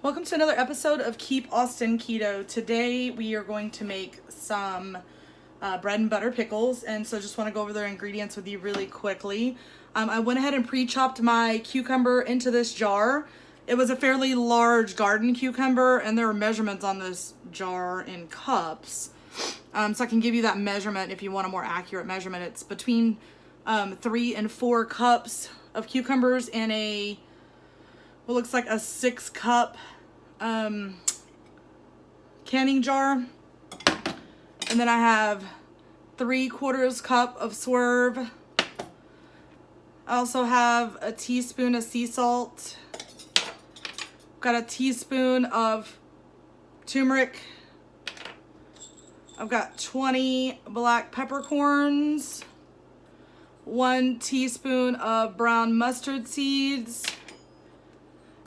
Welcome to another episode of Keep Austin Keto. Today we are going to make some bread and butter pickles, and so just want to go over their ingredients with you really quickly. I went ahead and pre-chopped my cucumber into this jar. It was a fairly large garden cucumber, and there are measurements on this jar in cups. So I can give you that measurement if you want a more accurate measurement. It's between 3 and 4 cups of cucumbers in what looks like a 6-cup canning jar. And then I have 3/4 cup of swerve. I also have a teaspoon of sea salt. Got a teaspoon of turmeric. I've got 20 black peppercorns. 1 teaspoon of brown mustard seeds.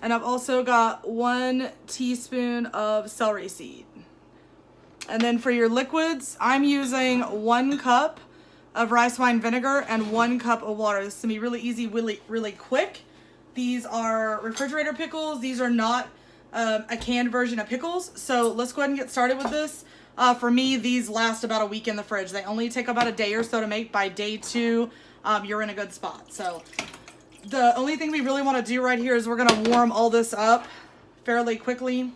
And I've also got 1 teaspoon of celery seed. And then for your liquids, I'm using 1 cup of rice wine vinegar and 1 cup of water. This is gonna be really easy, really quick. These are refrigerator pickles. These are not a canned version of pickles. So let's go ahead and get started with this. For me, these last about a week in the fridge. They only take about a day or so to make. By day 2, you're in a good spot. So the only thing we really want to do right here is we're going to warm all this up fairly quickly.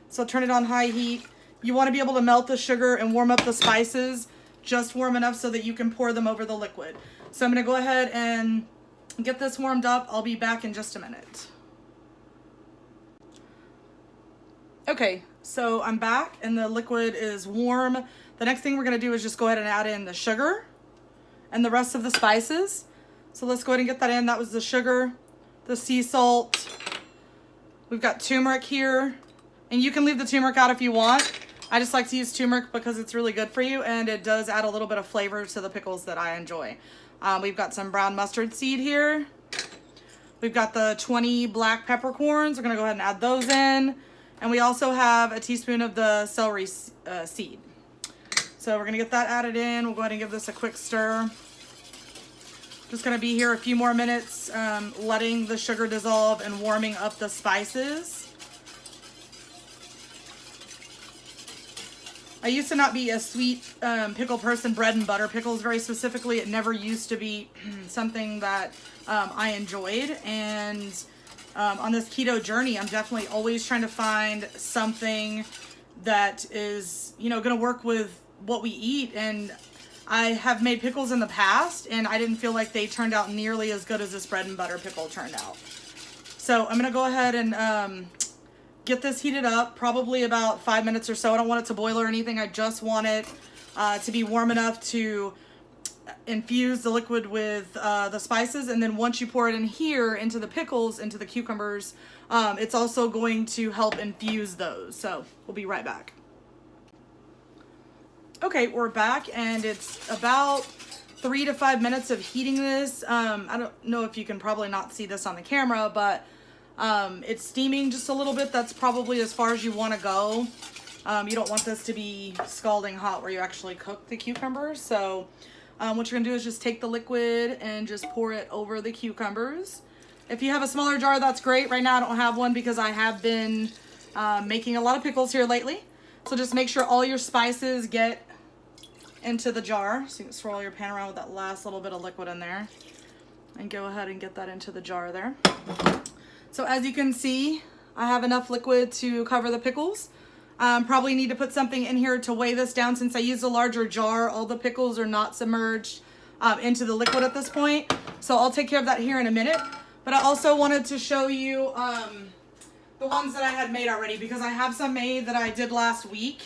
So turn it on high heat. You want to be able to melt the sugar and warm up the spices just warm enough so that you can pour them over the liquid. So I'm going to go ahead and get this warmed up. I'll be back in just a minute. Okay, so I'm back and the liquid is warm. The next thing we're going to do is just go ahead and add in the sugar and the rest of the spices. So let's go ahead and get that in. That was the sugar, the sea salt. We've got turmeric here. And you can leave the turmeric out if you want. I just like to use turmeric because it's really good for you and it does add a little bit of flavor to the pickles that I enjoy. We've got some brown mustard seed here. We've got the 20 black peppercorns. We're going to go ahead and add those in. And we also have a teaspoon of the celery seed. So we're going to get that added in. We'll go ahead and give this a quick stir. Just going to be here a few more minutes, letting the sugar dissolve and warming up the spices. I used to not be a sweet pickle person, bread and butter pickles very specifically. It never used to be something that I enjoyed. And on this keto journey, I'm definitely always trying to find something that is, going to work with what we eat. And I have made pickles in the past, and I didn't feel like they turned out nearly as good as this bread and butter pickle turned out. So I'm going to go ahead and get this heated up, probably about 5 minutes or so. I don't want it to boil or anything. I just want it to be warm enough to infuse the liquid with the spices. And then once you pour it in here into the pickles, into the cucumbers, it's also going to help infuse those. So we'll be right back. Okay, we're back and it's about 3 to 5 minutes of heating this. I don't know if you can probably not see this on the camera, but it's steaming just a little bit. That's probably as far as you want to go. You don't want this to be scalding hot where you actually cook the cucumbers. So what you're gonna do is just take the liquid and just pour it over the cucumbers. If you have a smaller jar, that's great. Right now I don't have one because I have been making a lot of pickles here lately. So just make sure all your spices get into the jar. So you can swirl your pan around with that last little bit of liquid in there. And go ahead and get that into the jar there. So as you can see, I have enough liquid to cover the pickles. Probably need to put something in here to weigh this down. Since I used a larger jar, all the pickles are not submerged into the liquid at this point. So I'll take care of that here in a minute. But I also wanted to show you the ones that I had made already, because I have some made that I did last week.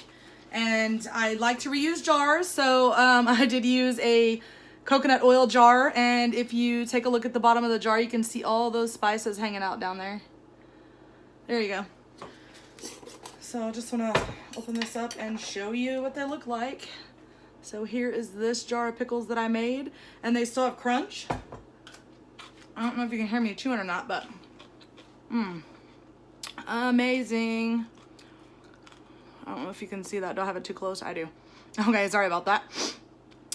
And I like to reuse jars. So I did use a coconut oil jar, and if you take a look at the bottom of the jar, you can see all those spices hanging out down there. There you go. So I just want to open this up and show you what they look like. So here is this jar of pickles that I made, and they still have crunch. I don't know if you can hear me chewing or not, but amazing. I don't know if you can see that. Do I have it too close? I do. Okay, sorry about that.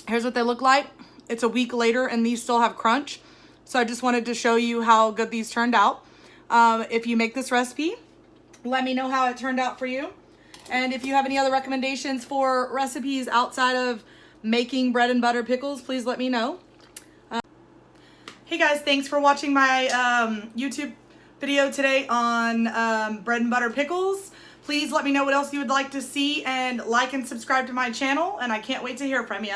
Here's what they look like. It's a week later and these still have crunch. So I just wanted to show you how good these turned out. If you make this recipe, Let me know how it turned out for you. And if you have any other recommendations for recipes outside of making bread and butter pickles, please let me know. Hey guys, thanks for watching my YouTube video today on bread and butter pickles. Please let me know what else you would like to see, and like and subscribe to my channel, and I can't wait to hear from you.